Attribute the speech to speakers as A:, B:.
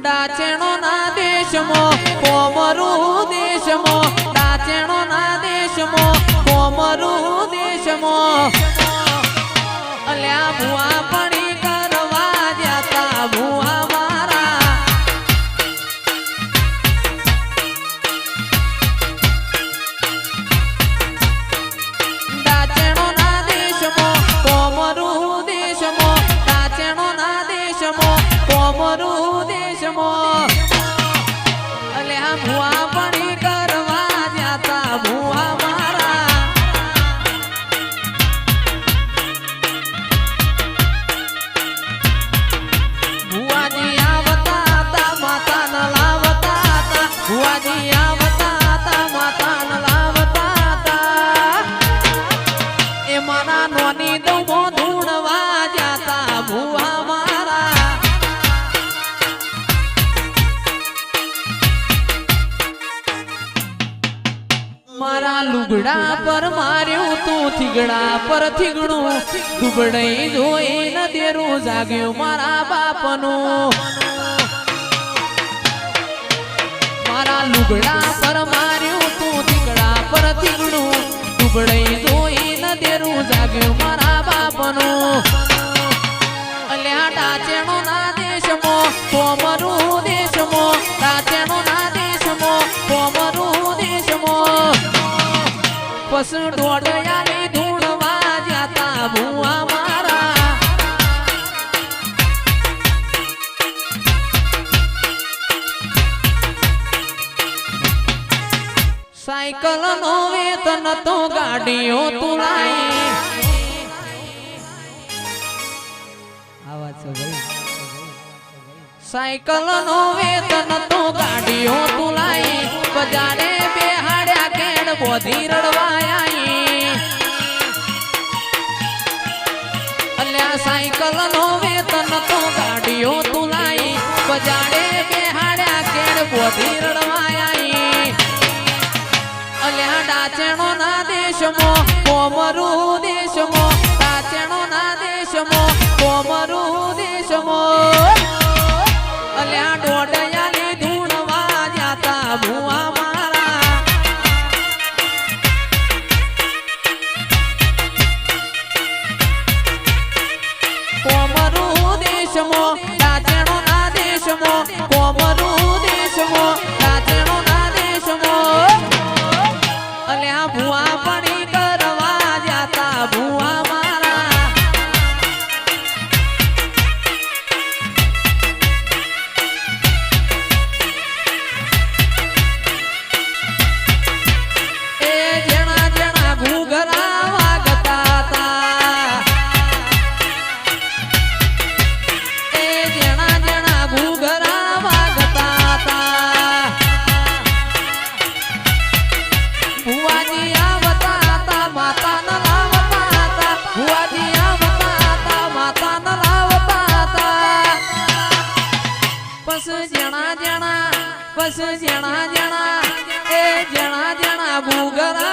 A: डाचेणो ना देश मो कोमरू देश मो डाचेणो ना देश मो कोमरू देश मो अल्या भुआ पड़ी करवा जाता भुआ मारा डाचेणो ना देश मो कोमरू देश मो डाचेणो ना देश मो कोमरू देश मो अल्या भुआ पड़ी करवा जाता भुआ मारा भुआजी आवता ता माता न लावता ता भुआजी आवता ता माता न लावता ता ए मारा नोनी दमो धूणवा जाता भुआ मारा मारा लुगड़ा पर मार्यो तू थीगड़ा पर थीगड़ू दुबड़ई जोई न देरू जाग्यो मारा बापनो मारा लुगड़ा पर मार्यो तू थीगड़ा पर थीगड़ू दुबड़ई जोई न देरू जाग्यो मारा बापनो अल्या डाचेणो ना देश मो कोमरू देश मो डाचेणो ना देश मो कोमरू देश मो पस डोडयाली धूणवा जाता भुआ मारा साइकल नो वेतन तो गाड़ियों तुलाई आवाज से भाई साइकल नो वेतन तो गाड़ियों तुलाई बजारे बेहाड़या केड़ बोधी रड़वाया अल्या साइकल नो वेतन तो गाड़ियों तुलाई बजारे बेहाड़या केड़ बोधी रड़वाया अल्या डाचेणो ना देश मो कोमरू देश मो डाचेणो ना देश मो कोमरू देश मो अल्या डोडयाली धूणवा जाता भुआ मारा कोमरू देश मो डाचेणो ना देश मो कोमरू देश मो डाचेणो ना देश मो अल्या भुआ पड़ी करवा जाता भुआ मारा ए जना जना घूघरा वागता ता ए जना जना घूघरा वागता ता भुआजी आवता ता माता न लावता ता भुआजी आवता ता माता न लावता ता पस जना जना ए जना जना घूघरा